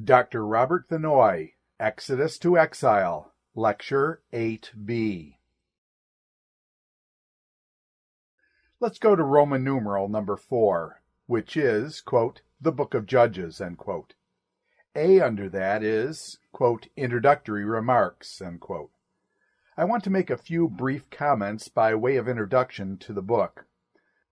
Dr. Robert Vannoy, Exodus to Exile, Lecture 8b. Let's go to Roman numeral number 4, which is, quote, the Book of Judges, end quote. A under that is, quote, introductory remarks, end quote. I want to make a few brief comments by way of introduction to the book.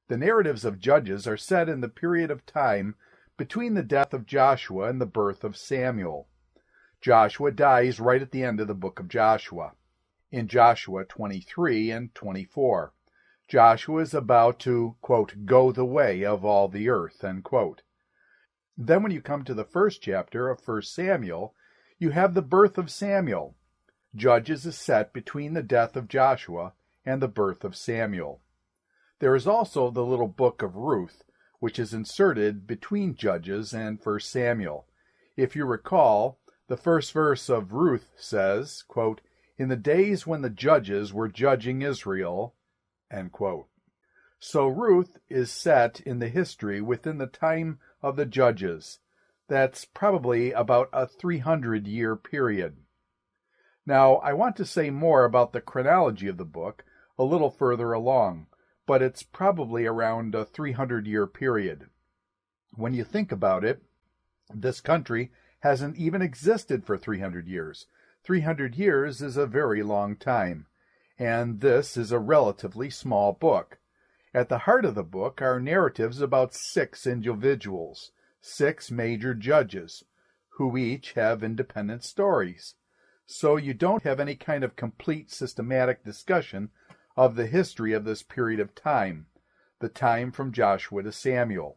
The narratives of Judges are set in the period of time between the death of Joshua and the birth of Samuel. Joshua dies right at the end of the book of Joshua, in Joshua 23 and 24. Joshua is about to, quote, go the way of all the earth, end quote. Then when you come to the first chapter of 1 Samuel, you have the birth of Samuel. Judges is set between the death of Joshua and the birth of Samuel. There is also the little book of Ruth, which is inserted between Judges and 1 Samuel. If you recall, the first verse of Ruth says, quote, in the days when the judges were judging Israel, end quote. So Ruth is set in the history within the time of the judges. That's probably about a 300-year period. Now, I want to say more about the chronology of the book a little further along, but it's probably around a 300-year period. When you think about it, this country hasn't even existed for 300 years. 300 years is a very long time, and this is a relatively small book. At the heart of the book are narratives about 6 individuals, 6 major judges, who each have independent stories. So you don't have any kind of complete systematic discussion of the history of this period of time, the time from Joshua to Samuel.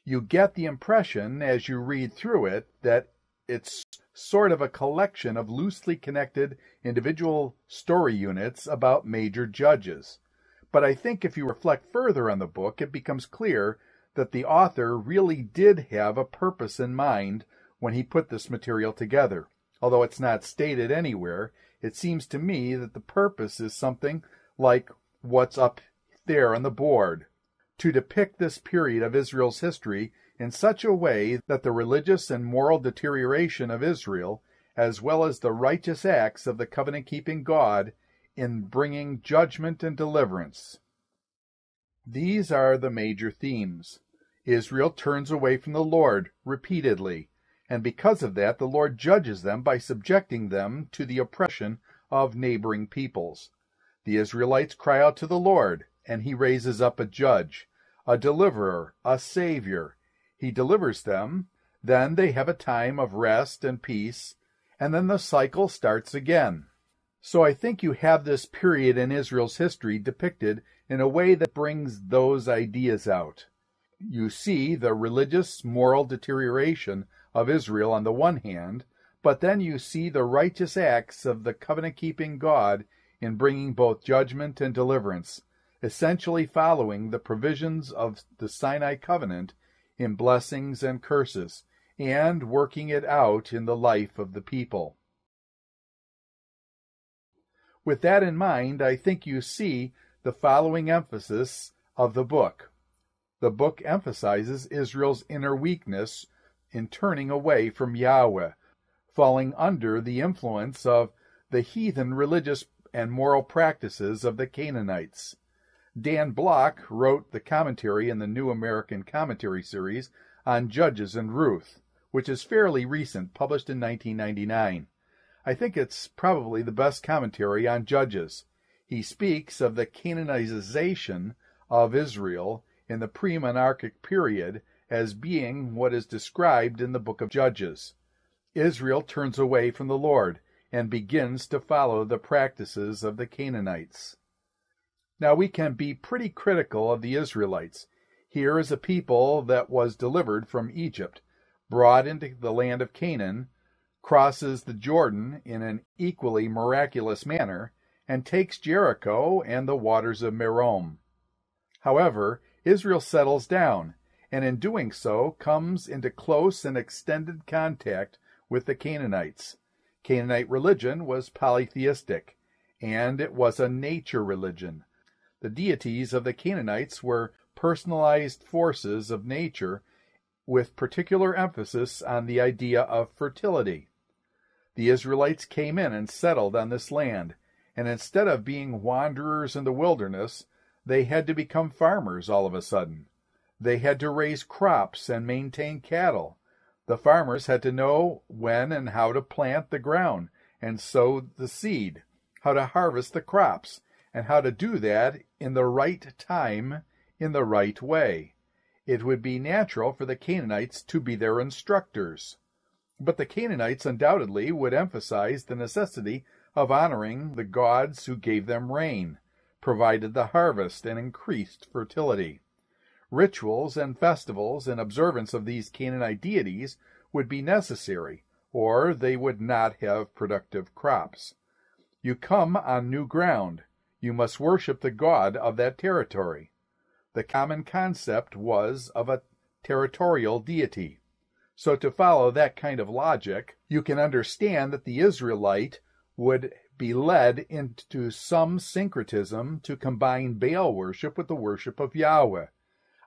You get the impression as you read through it that it's sort of a collection of loosely connected individual story units about major judges. But I think if you reflect further on the book, it becomes clear that the author really did have a purpose in mind when he put this material together. Although it's not stated anywhere, it seems to me that the purpose is something like what's up there on the board, to depict this period of Israel's history in such a way that the religious and moral deterioration of Israel, as well as the righteous acts of the covenant-keeping God in bringing judgment and deliverance. These are the major themes. Israel turns away from the Lord repeatedly, and because of that, the Lord judges them by subjecting them to the oppression of neighboring peoples. The Israelites cry out to the Lord, and he raises up a judge, a deliverer, a savior. He delivers them, then they have a time of rest and peace, and then the cycle starts again. So I think you have this period in Israel's history depicted in a way that brings those ideas out. You see the religious, moral deterioration of Israel on the one hand, but then you see the righteous acts of the covenant-keeping God in bringing both judgment and deliverance, essentially following the provisions of the Sinai covenant in blessings and curses, and working it out in the life of the people. With that in mind, I think you see the following emphasis of the book. The book emphasizes Israel's inner weakness in turning away from Yahweh, falling under the influence of the heathen religious and moral practices of the Canaanites. Dan Block wrote the commentary in the New American Commentary series on Judges and Ruth, which is fairly recent, published in 1999. I think it's probably the best commentary on Judges. He speaks of the Canaanization of Israel in the pre-monarchic period as being what is described in the book of Judges. Israel turns away from the Lord and begins to follow the practices of the Canaanites. Now we can be pretty critical of the Israelites. Here is a people that was delivered from Egypt, brought into the land of Canaan, crosses the Jordan in an equally miraculous manner, and takes Jericho and the waters of Merom. However, Israel settles down, and in doing so comes into close and extended contact with the Canaanites. Canaanite religion was polytheistic, and it was a nature religion. The deities of the Canaanites were personalized forces of nature with particular emphasis on the idea of fertility. The Israelites came in and settled on this land, and instead of being wanderers in the wilderness, they had to become farmers all of a sudden. They had to raise crops and maintain cattle. The farmers had to know when and how to plant the ground and sow the seed, how to harvest the crops, and how to do that in the right time, in the right way. It would be natural for the Canaanites to be their instructors. But the Canaanites undoubtedly would emphasize the necessity of honoring the gods who gave them rain, provided the harvest, and increased fertility. Rituals and festivals in observance of these Canaanite deities would be necessary, or they would not have productive crops. You come on new ground. You must worship the god of that territory. The common concept was of a territorial deity. So to follow that kind of logic, you can understand that the Israelite would be led into some syncretism to combine Baal worship with the worship of Yahweh.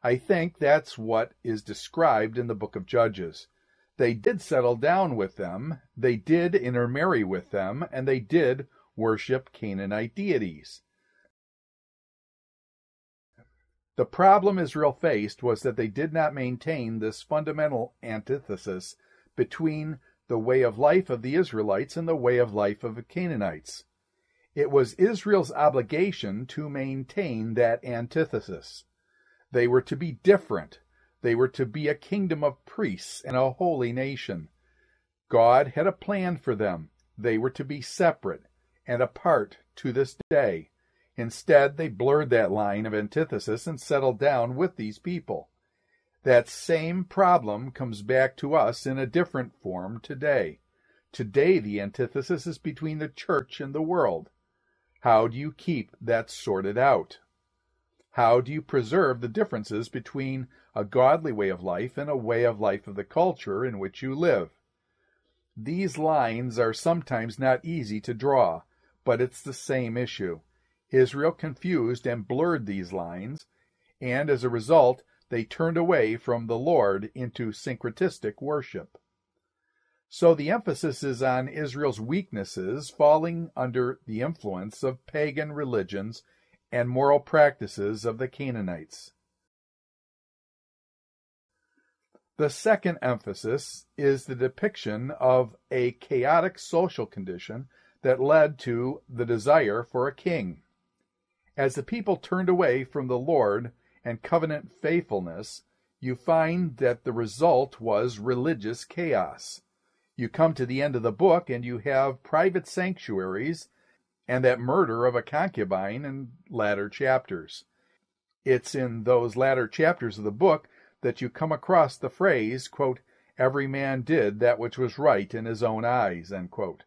I think that's what is described in the book of Judges. They did settle down with them, they did intermarry with them, and they did worship Canaanite deities. The problem Israel faced was that they did not maintain this fundamental antithesis between the way of life of the Israelites and the way of life of the Canaanites. It was Israel's obligation to maintain that antithesis. They were to be different. They were to be a kingdom of priests and a holy nation. God had a plan for them. They were to be separate and apart to this day. Instead, they blurred that line of antithesis and settled down with these people. That same problem comes back to us in a different form today. Today, the antithesis is between the church and the world. How do you keep that sorted out? How do you preserve the differences between a godly way of life and a way of life of the culture in which you live? These lines are sometimes not easy to draw, but it's the same issue. Israel confused and blurred these lines, and as a result, they turned away from the Lord into syncretistic worship. So the emphasis is on Israel's weaknesses falling under the influence of pagan religions and moral practices of the Canaanites. The second emphasis is the depiction of a chaotic social condition that led to the desire for a king. As the people turned away from the Lord and covenant faithfulness, you find that the result was religious chaos. You come to the end of the book and you have private sanctuaries and that murder of a concubine in latter chapters. It's in those latter chapters of the book that you come across the phrase, quote, "Every man did that which was right in his own eyes," end quote.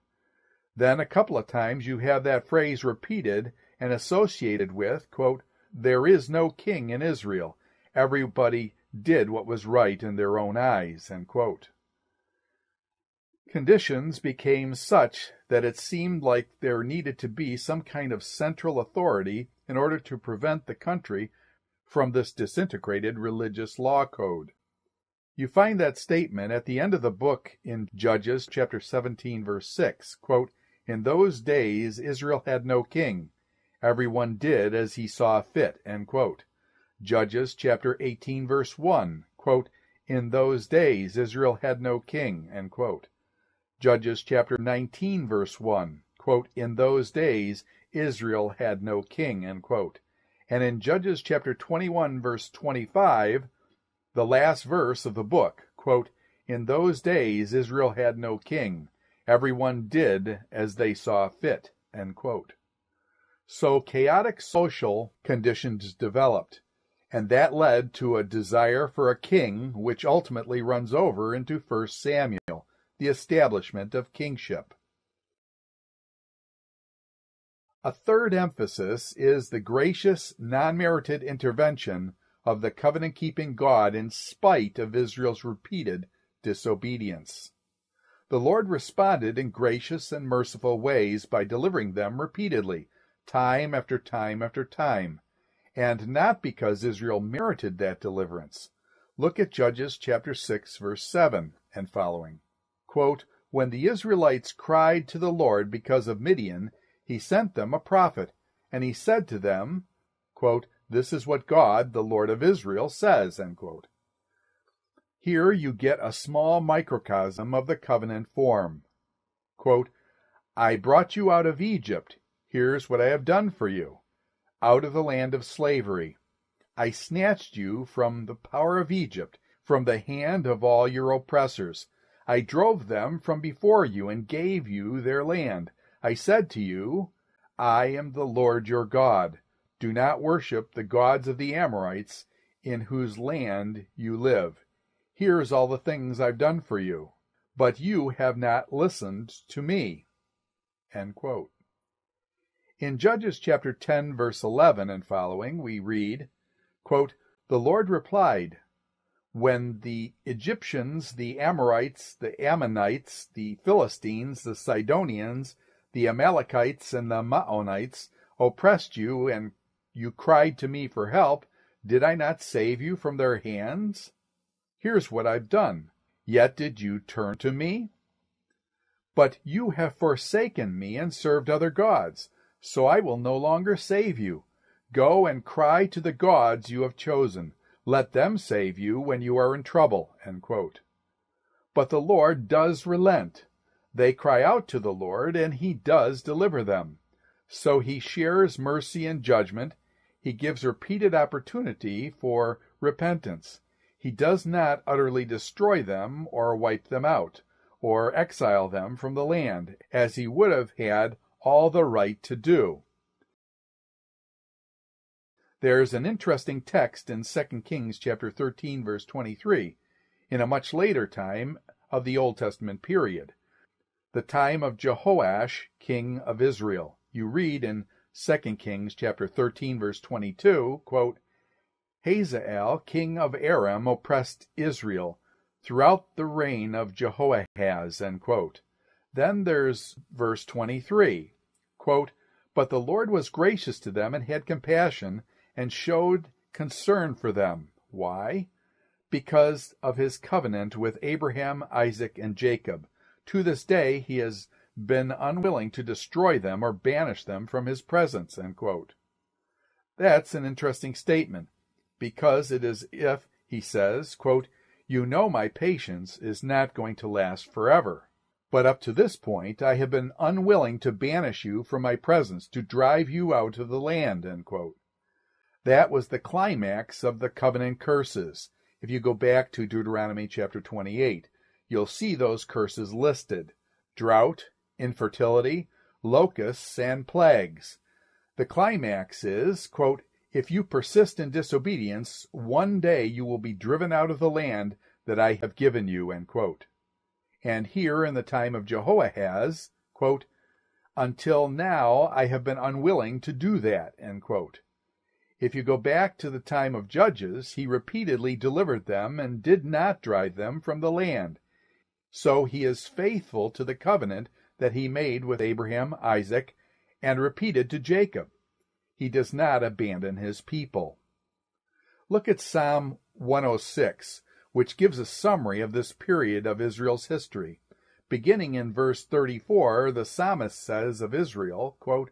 Then a couple of times you have that phrase repeated and associated with, quote, "There is no king in Israel. Everybody did what was right in their own eyes," end quote. Conditions became such that it seemed like there needed to be some kind of central authority in order to prevent the country from this disintegrated religious law code. You find that statement at the end of the book in Judges chapter 17, verse 6, quote, "In those days Israel had no king. Everyone did as he saw fit," end quote. Judges chapter 18, verse 1, quote, "In those days Israel had no king," end quote. Judges chapter 19, verse 1, quote, "In those days Israel had no king," end quote. And in Judges chapter 21, verse 25, the last verse of the book, quote, "In those days Israel had no king. Everyone did as they saw fit," end quote. So chaotic social conditions developed, and that led to a desire for a king, which ultimately runs over into 1 Samuel, the establishment of kingship. A third emphasis is the gracious, non-merited intervention of the covenant-keeping God in spite of Israel's repeated disobedience. The Lord responded in gracious and merciful ways by delivering them repeatedly, time after time after time, and not because Israel merited that deliverance. Look at Judges chapter 6, verse 7 and following. Quote, "When the Israelites cried to the Lord because of Midian, he sent them a prophet, and he said to them," quote, "This is what God, the Lord of Israel, says," end quote. Here you get a small microcosm of the covenant form. Quote, "I brought you out of Egypt. Here's what I have done for you. Out of the land of slavery. I snatched you from the power of Egypt, from the hand of all your oppressors. I drove them from before you and gave you their land. I said to you, I am the Lord your God. Do not worship the gods of the Amorites in whose land you live. Here's all the things I've done for you. But you have not listened to me." End quote. In Judges chapter 10, verse 11 and following, we read, quote, "The Lord replied, when the Egyptians, the Amorites, the Ammonites, the Philistines, the Sidonians, the Amalekites, and the Maonites oppressed you, and you cried to me for help, did I not save you from their hands? Here's what I've done. Yet did you turn to me? But you have forsaken me and served other gods, so I will no longer save you. Go and cry to the gods you have chosen. Let them save you when you are in trouble." End quote. But the Lord does relent. They cry out to the Lord, and he does deliver them. So he shares mercy and judgment. He gives repeated opportunity for repentance. He does not utterly destroy them or wipe them out, or exile them from the land, as he would have had all the right to do. There's an interesting text in 2 Kings chapter 13, verse 23, in a much later time of the Old Testament period, the time of Jehoash, king of Israel. You read in 2 Kings chapter 13, verse 22, quote, "Hazael, king of Aram, oppressed Israel throughout the reign of Jehoahaz," end quote. Then there's verse 23, quote, "But the Lord was gracious to them and had compassion, and showed concern for them." Why? Because of his covenant with Abraham, Isaac, and Jacob. To this day he has been unwilling to destroy them or banish them from his presence. End quote. That's an interesting statement, because it is if, he says, quote, "You know my patience is not going to last forever. But up to this point I have been unwilling to banish you from my presence, to drive you out of the land." End quote. That was the climax of the covenant curses. If you go back to Deuteronomy chapter 28, you'll see those curses listed: drought, infertility, locusts, and plagues. The climax is, quote, "If you persist in disobedience, one day you will be driven out of the land that I have given you." End quote. And here in the time of Jehoahaz, quote, "Until now I have been unwilling to do that." End quote. If you go back to the time of Judges, he repeatedly delivered them and did not drive them from the land. So he is faithful to the covenant that he made with Abraham, Isaac, and repeated to Jacob. He does not abandon his people. Look at Psalm 106, which gives a summary of this period of Israel's history. Beginning in verse 34, the psalmist says of Israel, quote,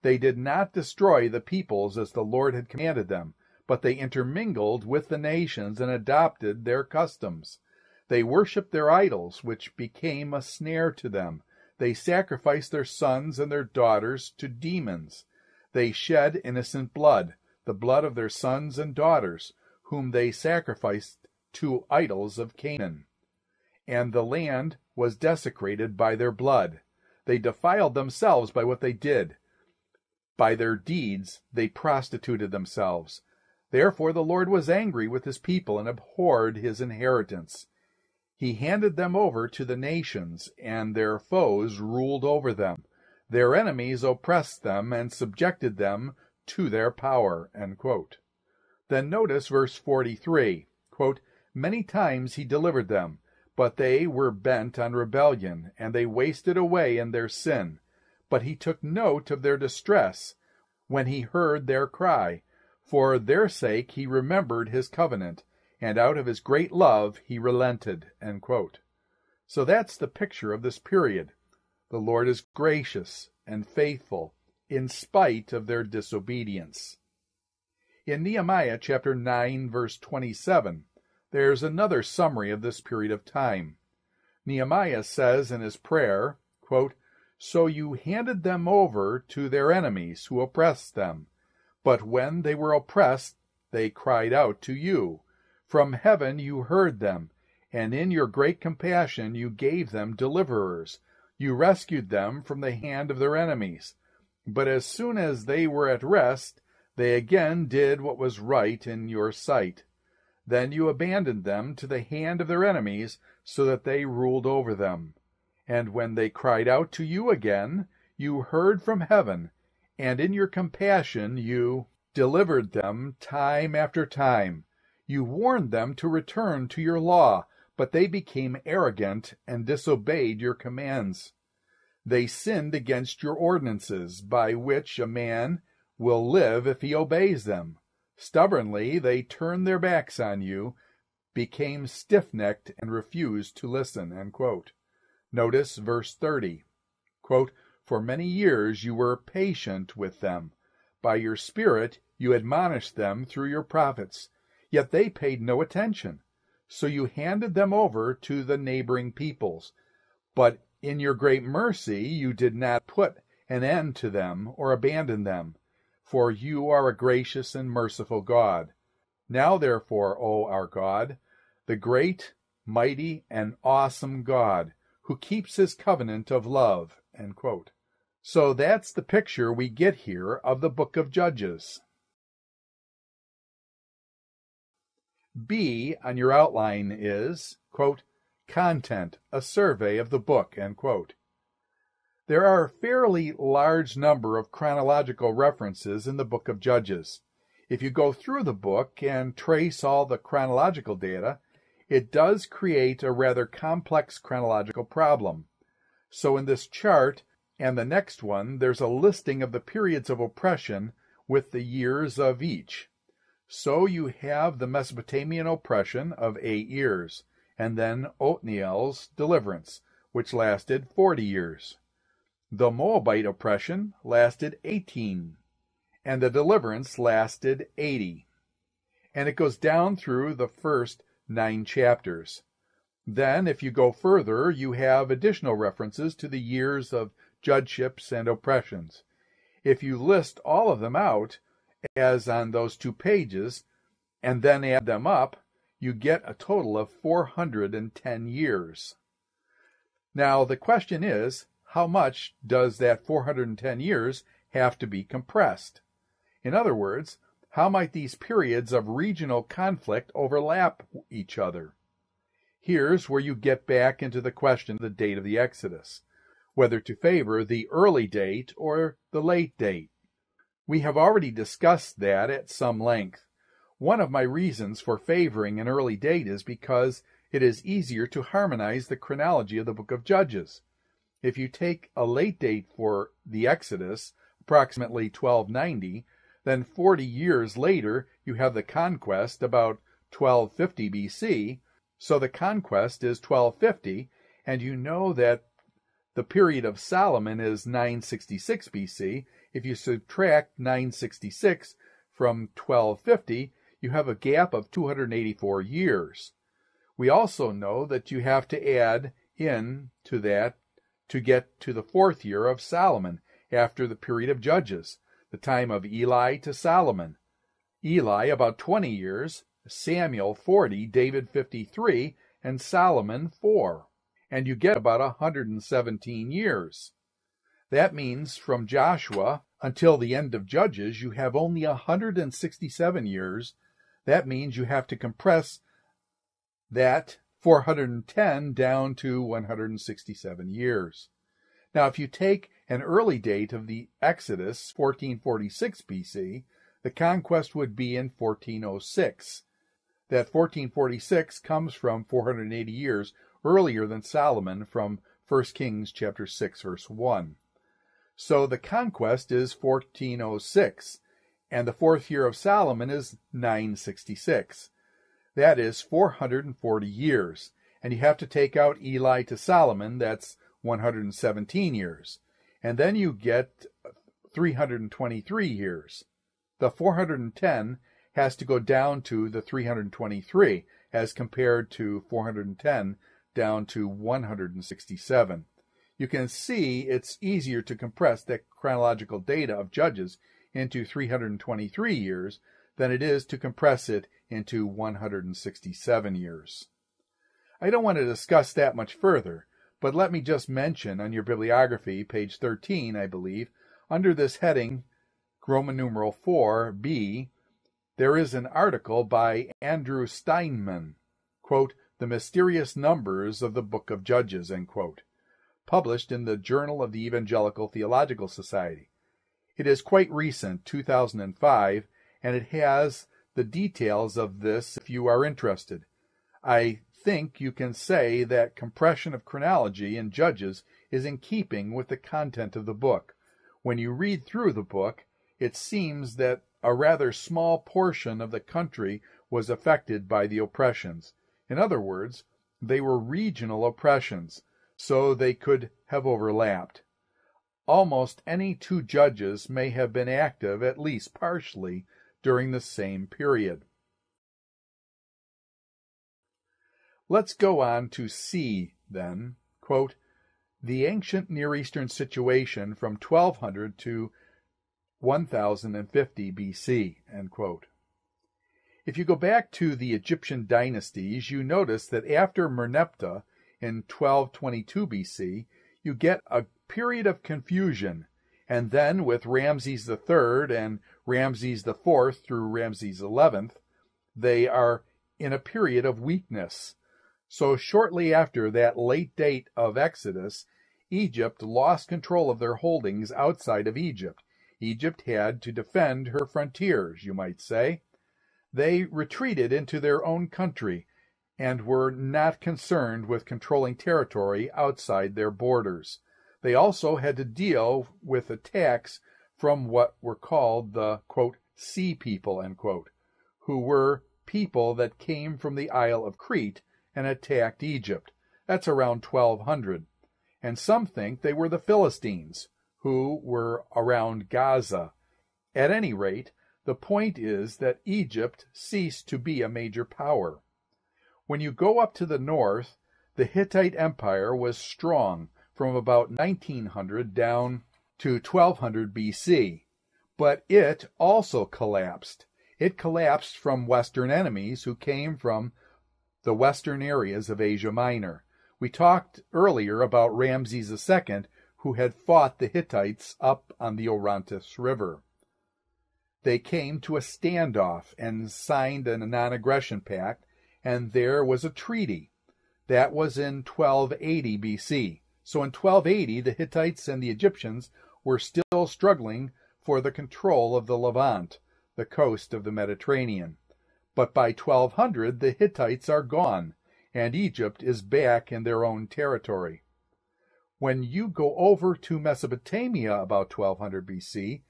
"They did not destroy the peoples as the Lord had commanded them, but they intermingled with the nations and adopted their customs. They worshipped their idols, which became a snare to them. They sacrificed their sons and their daughters to demons. They shed innocent blood, the blood of their sons and daughters, whom they sacrificed to idols of Canaan. And the land was desecrated by their blood. They defiled themselves by what they did. By their deeds they prostituted themselves. Therefore the Lord was angry with his people and abhorred his inheritance. He handed them over to the nations, and their foes ruled over them. Their enemies oppressed them and subjected them to their power." End quote. Then notice verse 43, quote, "Many times he delivered them, but they were bent on rebellion, and they wasted away in their sin. But he took note of their distress when he heard their cry. For their sake he remembered his covenant, and out of his great love he relented." End quote. So that's the picture of this period. The Lord is gracious and faithful in spite of their disobedience. In Nehemiah chapter 9, verse 27, there's another summary of this period of time. Nehemiah says in his prayer, quote, "So you handed them over to their enemies who oppressed them. But when they were oppressed, they cried out to you. From heaven you heard them, and in your great compassion you gave them deliverers. You rescued them from the hand of their enemies. But as soon as they were at rest, they again did what was right in your sight. Then you abandoned them to the hand of their enemies, so that they ruled over them. And when they cried out to you again, you heard from heaven, and in your compassion you delivered them time after time. You warned them to return to your law, but they became arrogant and disobeyed your commands. They sinned against your ordinances, by which a man will live if he obeys them. Stubbornly they turned their backs on you, became stiff-necked, and refused to listen." End quote. Notice verse 30. Quote, "For many years you were patient with them. By your Spirit you admonished them through your prophets, yet they paid no attention. So you handed them over to the neighboring peoples. But in your great mercy you did not put an end to them or abandon them, for you are a gracious and merciful God. Now therefore, O our God, the great, mighty, and awesome God, who keeps his covenant of love." End quote. So that's the picture we get here of the book of Judges. B on your outline is, quote, "Content, a survey of the book." End quote. There are a fairly large number of chronological references in the book of Judges. If you go through the book and trace all the chronological data, it does create a rather complex chronological problem. So in this chart and the next one, there's a listing of the periods of oppression with the years of each. So you have the Mesopotamian oppression of 8 years, and then Othniel's deliverance, which lasted 40 years. The Moabite oppression lasted 18, and the deliverance lasted 80. And it goes down through the first 9 chapters. Then, if you go further, you have additional references to the years of judgeships and oppressions. If you list all of them out, as on those 2 pages, and then add them up, you get a total of 410 years. Now, the question is, how much does that 410 years have to be compressed? In other words, how might these periods of regional conflict overlap each other? Here's where you get back into the question of the date of the Exodus, whether to favor the early date or the late date. We have already discussed that at some length. One of my reasons for favoring an early date is because it is easier to harmonize the chronology of the book of Judges. If you take a late date for the Exodus, approximately 1290, then 40 years later you have the conquest about 1250 BC, so the conquest is 1250, and you know that the period of Solomon is 966 BC. If you subtract 966 from 1250, you have a gap of 284 years. We also know that you have to add in to that to get to the 4th year of Solomon after the period of Judges, the time of Eli to Solomon. Eli about 20 years, Samuel 40, David 53, and Solomon 4. And you get about 117 years. That means from Joshua until the end of Judges, you have only 167 years. That means you have to compress that 410 down to 167 years. Now, if you take an early date of the Exodus, 1446 BC, the conquest would be in 1406. That 1446 comes from 480 years earlier than Solomon from 1 Kings chapter 6, verse 1. So the conquest is 1406, and the 4th year of Solomon is 966. That is 440 years. And you have to take out Eli to Solomon, that's 117 years. And then you get 323 years. The 410 has to go down to the 323 as compared to 410 down to 167. You can see it's easier to compress the chronological data of Judges into 323 years than it is to compress it into 167 years. I don't want to discuss that much further, but let me just mention on your bibliography, page 13, I believe, under this heading, Roman numeral 4b, there is an article by Andrew Steinman, quote, The Mysterious Numbers of the Book of Judges, end quote, published in the Journal of the Evangelical Theological Society. It is quite recent, 2005, and it has the details of this if you are interested. I think you can say that compression of chronology in Judges is in keeping with the content of the book. When you read through the book, it seems that a rather small portion of the country was affected by the oppressions. In other words, they were regional oppressions, so they could have overlapped. Almost any two judges may have been active, at least partially, during the same period. Let's go on to C, then, quote, the ancient Near Eastern situation from 1200 to 1050 BC, end quote. If you go back to the Egyptian dynasties, you notice that after Merneptah in 1222 BC, you get a period of confusion, and then with Ramses III and Ramses IV through Ramses XI, they are in a period of weakness. So shortly after that late date of Exodus, Egypt lost control of their holdings outside of Egypt. Egypt had to defend her frontiers, you might say. They retreated into their own country and were not concerned with controlling territory outside their borders. They also had to deal with attacks from what were called the, quote, sea people, end quote, who were people that came from the Isle of Crete and attacked Egypt. That's around 1200. And some think they were the Philistines, who were around Gaza. At any rate, the point is that Egypt ceased to be a major power. When you go up to the north, the Hittite Empire was strong from about 1900 down to 1200 BC, but it also collapsed. It collapsed from Western enemies who came from the western areas of Asia Minor. We talked earlier about Ramses II, who had fought the Hittites up on the Orontes River. They came to a standoff and signed a non-aggression pact, and there was a treaty. That was in 1280 BC. So in 1280, the Hittites and the Egyptians were still struggling for the control of the Levant, the coast of the Mediterranean. But by 1200, the Hittites are gone, and Egypt is back in their own territory. When you go over to Mesopotamia about 1200 BC,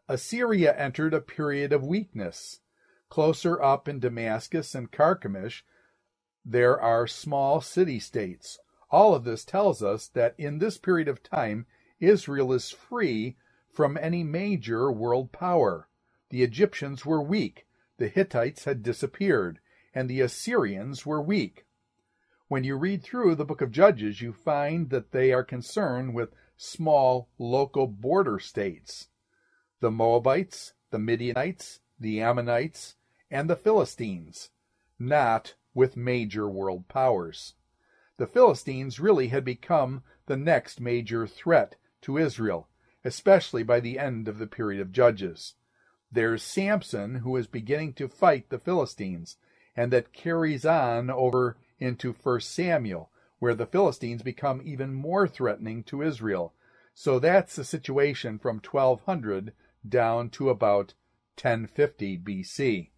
Assyria entered a period of weakness. Closer up in Damascus and Carchemish, there are small city-states. All of this tells us that in this period of time, Israel is free from any major world power. The Egyptians were weak, the Hittites had disappeared, and the Assyrians were weak. When you read through the book of Judges, you find that they are concerned with small local border states. The Moabites, the Midianites, the Ammonites, and the Philistines, not with major world powers. The Philistines really had become the next major threat to Israel, especially by the end of the period of Judges. There's Samson, who is beginning to fight the Philistines, and that carries on over into 1 Samuel, where the Philistines become even more threatening to Israel. So that's the situation from 1200 down to about 1050 BC.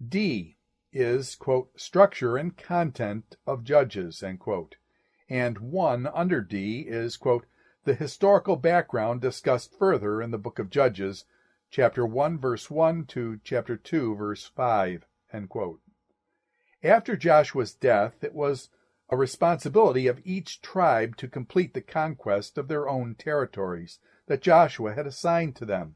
D is, quote, structure and content of Judges, end quote. And 1 under D is, quote, the historical background discussed further in the book of Judges chapter 1, verse 1 to chapter 2, verse 5, end quote. After Joshua's death, it was a responsibility of each tribe to complete the conquest of their own territories that Joshua had assigned to them.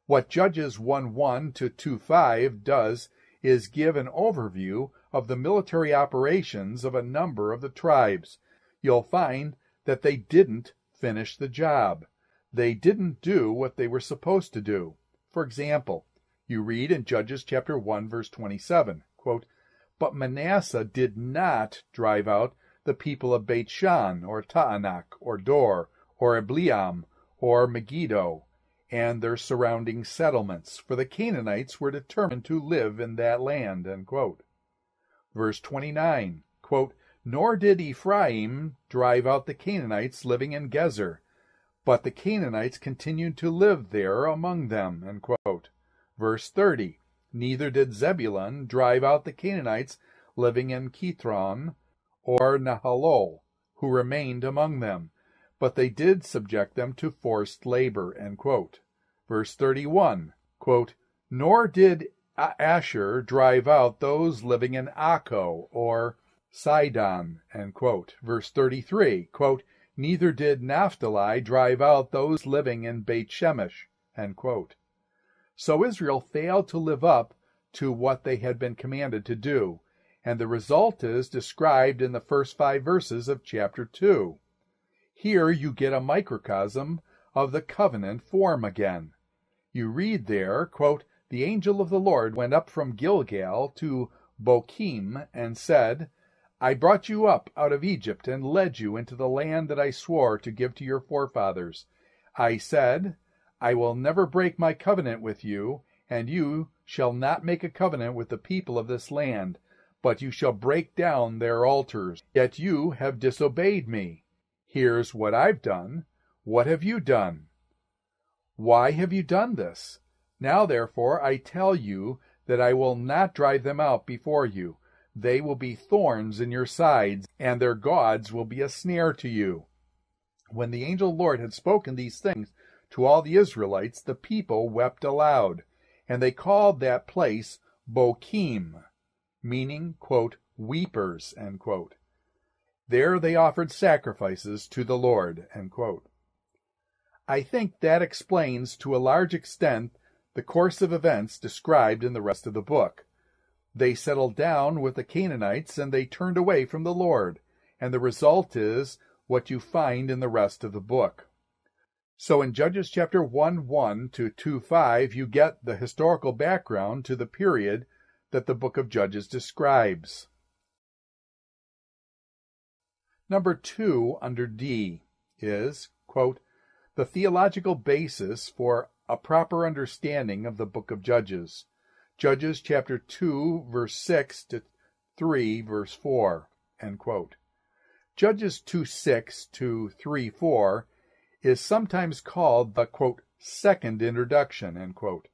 What Judges 1:1 to 2:5 does is give an overview of the military operations of a number of the tribes. You'll find that they didn't finish the job. They didn't do what they were supposed to do. For example, you read in Judges chapter 1, verse 27, quote, "But Manasseh did not drive out the people of Beth-shan, or Taanach, or Dor, or Ebleam, or Megiddo, and their surrounding settlements, for the Canaanites were determined to live in that land." End quote. Verse 29, quote, "Nor did Ephraim drive out the Canaanites living in Gezer, but the Canaanites continued to live there among them." End quote. Verse 30, "Neither did Zebulun drive out the Canaanites living in Kithron or Nahalol, who remained among them, but they did subject them to forced labor." End quote. Verse 31, quote, "Nor did Asher drive out those living in Akko or Sidon." End quote. Verse 33, quote, "Neither did Naphtali drive out those living in Beth-shemesh." End quote. So Israel failed to live up to what they had been commanded to do, and the result is described in the first 5 verses of chapter 2. Here you get a microcosm of the covenant form again. You read there, quote, "The angel of the Lord went up from Gilgal to Bochim and said, I brought you up out of Egypt and led you into the land that I swore to give to your forefathers. I said, I will never break my covenant with you, and you shall not make a covenant with the people of this land, but you shall break down their altars. Yet you have disobeyed me. Here's what I've done. What have you done? Why have you done this? Now therefore I tell you that I will not drive them out before you. They will be thorns in your sides, and their gods will be a snare to you." When the angel Lord had spoken these things to all the Israelites, the people wept aloud, and they called that place Bochim, meaning, quote, "weepers," end quote. There they offered sacrifices to the Lord, end quote. I think that explains to a large extent the course of events described in the rest of the book. They settled down with the Canaanites, and they turned away from the Lord, and the result is what you find in the rest of the book. So in Judges chapter 1:1 to 2:5, you get the historical background to the period that the book of Judges describes. Number 2 under D is, quote, "the theological basis for a proper understanding of the book of Judges." Judges chapter 2, verse 6 to 3, verse 4, end quote. Judges 2:6 to 3:4 is sometimes called the, quote, "second introduction," end quote.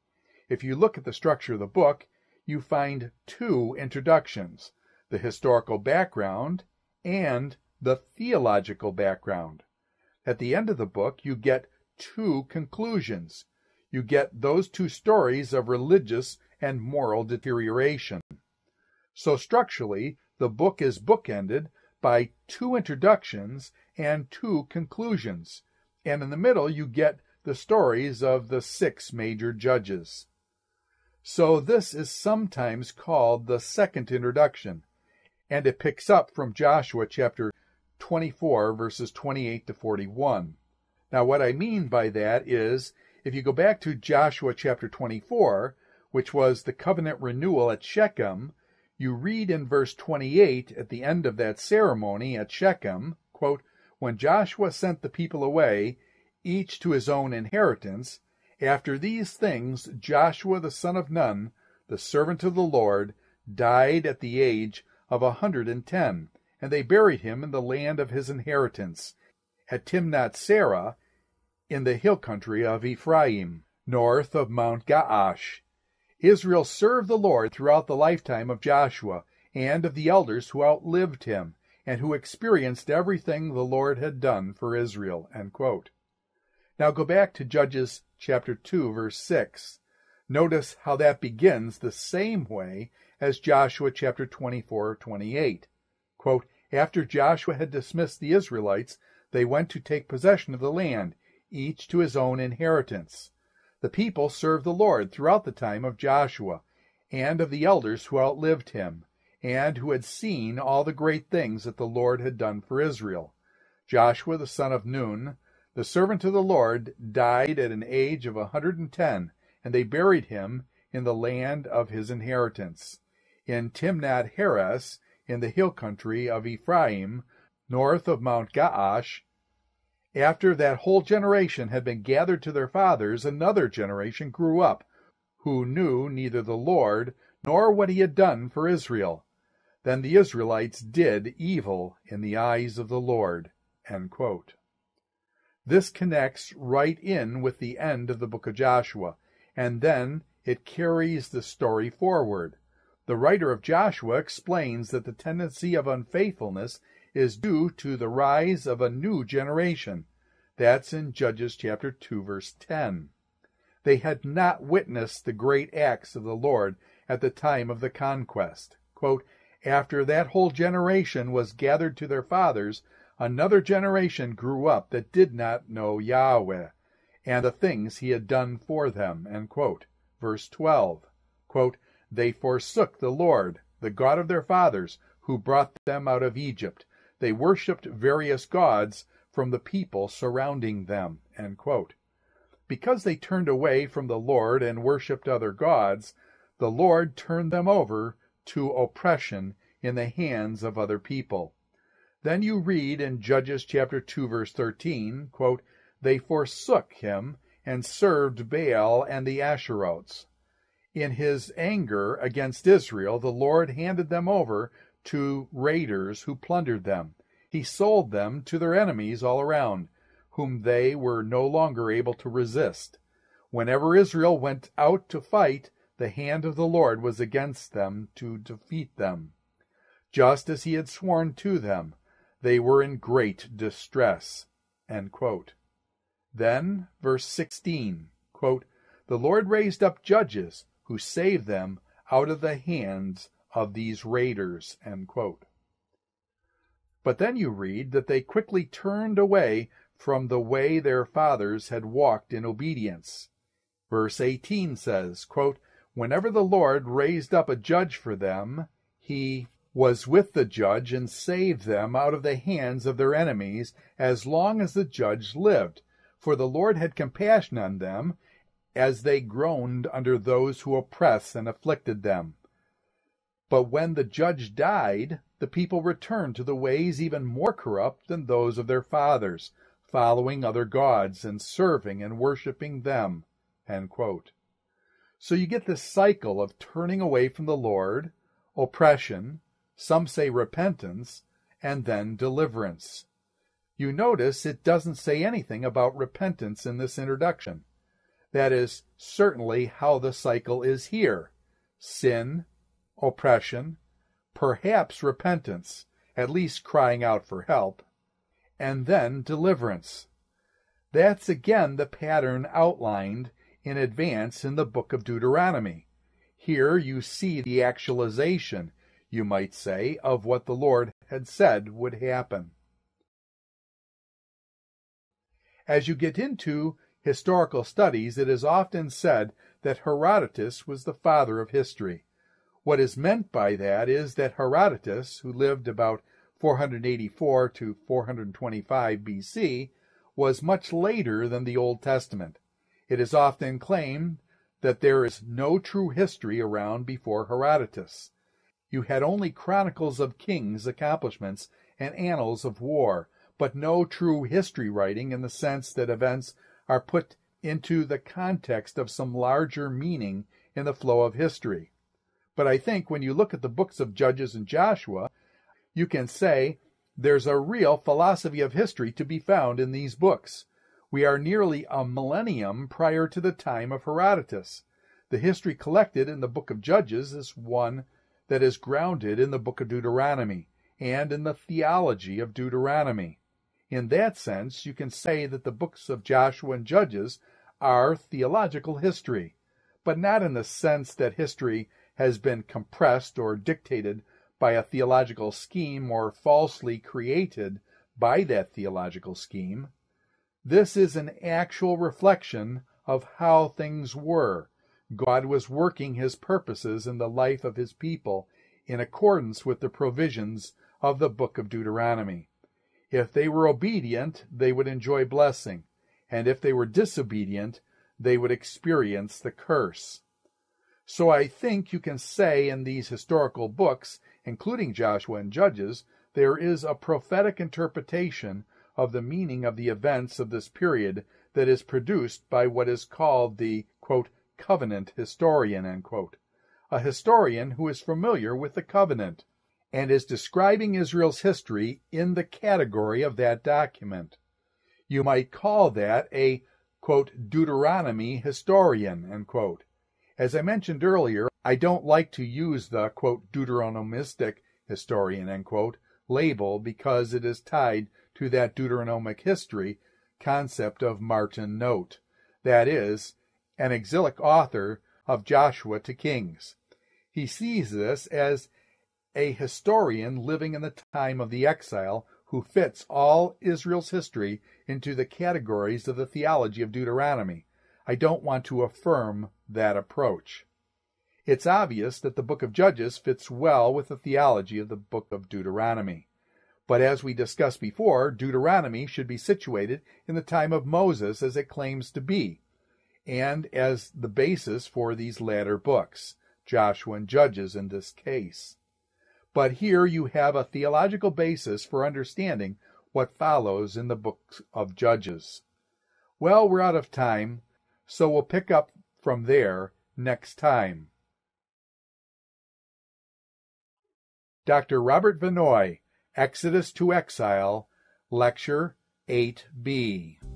If you look at the structure of the book, you find 2 introductions, the historical background and the theological background. At the end of the book, you get 2 conclusions. You get those 2 stories of religious and moral deterioration. So structurally, the book is bookended by 2 introductions and 2 conclusions, and in the middle you get the stories of the 6 major judges. So this is sometimes called the second introduction, and it picks up from Joshua chapter 24, verses 28 to 41. Now what I mean by that is, if you go back to Joshua chapter 24, which was the covenant renewal at Shechem, you read in verse 28 at the end of that ceremony at Shechem, quote, "When Joshua sent the people away, each to his own inheritance, after these things Joshua the son of Nun, the servant of the Lord, died at the age of 110, and they buried him in the land of his inheritance, at Timnath-Serah, in the hill country of Ephraim, north of Mount Gaash. Israel served the Lord throughout the lifetime of Joshua and of the elders who outlived him and who experienced everything the Lord had done for Israel." End quote. Now go back to Judges chapter 2, verse 6. Notice how that begins the same way as Joshua chapter 24:28. Quote, "After Joshua had dismissed the Israelites, they went to take possession of the land, each to his own inheritance. The people served the Lord throughout the time of Joshua, and of the elders who outlived him, and who had seen all the great things that the Lord had done for Israel. Joshua the son of Nun, the servant of the Lord, died at an age of 110, and they buried him in the land of his inheritance, in Timnath-Heres, in the hill country of Ephraim, north of Mount Gaash. After that whole generation had been gathered to their fathers, another generation grew up, who knew neither the Lord nor what he had done for Israel. Then the Israelites did evil in the eyes of the Lord." End quote. This connects right in with the end of the book of Joshua, and then it carries the story forward. The writer of Joshua explains that the tendency of unfaithfulness is due to the rise of a new generation. That's in Judges chapter 2, verse 10. They had not witnessed the great acts of the Lord at the time of the conquest. Quote, "After that whole generation was gathered to their fathers, another generation grew up that did not know Yahweh, and the things he had done for them." End quote. Verse 12. Quote, "They forsook the Lord, the God of their fathers, who brought them out of Egypt. They worshipped various gods from the people surrounding them." End quote. Because they turned away from the Lord and worshipped other gods, the Lord turned them over to oppression in the hands of other people. Then you read in Judges chapter 2, verse 13, quote, "They forsook him and served Baal and the Asherotes. In his anger against Israel, the Lord handed them over to raiders who plundered them. He sold them to their enemies all around, whom they were no longer able to resist. Whenever Israel went out to fight, the hand of the Lord was against them to defeat them. Just as he had sworn to them, they were in great distress." End quote. Then, verse 16, quote, "The Lord raised up judges who saved them out of the hands of these raiders." End quote. But then you read that they quickly turned away from the way their fathers had walked in obedience. Verse 18 says, quote, "Whenever the Lord raised up a judge for them, he was with the judge and saved them out of the hands of their enemies as long as the judge lived. For the Lord had compassion on them as they groaned under those who oppressed and afflicted them. But when the judge died, the people returned to the ways even more corrupt than those of their fathers, following other gods and serving and worshiping them." End quote. So you get this cycle of turning away from the Lord, oppression, some say repentance, and then deliverance. You notice it doesn't say anything about repentance in this introduction. That is certainly how the cycle is here. Sin, oppression, perhaps repentance, at least crying out for help, and then deliverance. That's again the pattern outlined in advance in the book of Deuteronomy. Here you see the actualization, you might say, of what the Lord had said would happen. As you get into historical studies, it is often said that Herodotus was the father of history. What is meant by that is that Herodotus, who lived about 484 to 425 BC, was much later than the Old Testament. It is often claimed that there is no true history around before Herodotus. You had only chronicles of kings' accomplishments and annals of war, but no true history writing in the sense that events are put into the context of some larger meaning in the flow of history. But I think when you look at the books of Judges and Joshua, you can say there's a real philosophy of history to be found in these books. We are nearly a millennium prior to the time of Herodotus. The history collected in the book of Judges is one that is grounded in the book of Deuteronomy and in the theology of Deuteronomy. In that sense, you can say that the books of Joshua and Judges are theological history, but not in the sense that history has been compressed or dictated by a theological scheme or falsely created by that theological scheme. This is an actual reflection of how things were. God was working his purposes in the life of his people in accordance with the provisions of the book of Deuteronomy. If they were obedient, they would enjoy blessing, and if they were disobedient, they would experience the curse. So I think you can say in these historical books, including Joshua and Judges, there is a prophetic interpretation of the meaning of the events of this period that is produced by what is called the, quote, covenant historian, end quote, a historian who is familiar with the covenant and is describing Israel's history in the category of that document. You might call that a, quote, Deuteronomy historian, end quote. As I mentioned earlier, I don't like to use the, quote, Deuteronomistic historian, end quote, label because it is tied to that Deuteronomic history concept of Martin Note, that is, an exilic author of Joshua to Kings. He sees this as a historian living in the time of the exile who fits all Israel's history into the categories of the theology of Deuteronomy. I don't want to affirm that approach. It's obvious that the book of Judges fits well with the theology of the book of Deuteronomy. But as we discussed before, Deuteronomy should be situated in the time of Moses as it claims to be, and as the basis for these latter books, Joshua and Judges in this case. But here you have a theological basis for understanding what follows in the book of Judges. Well, we're out of time, so we'll pick up from there next time. Dr. Robert Vannoy, Exodus to Exile, Lecture 8b.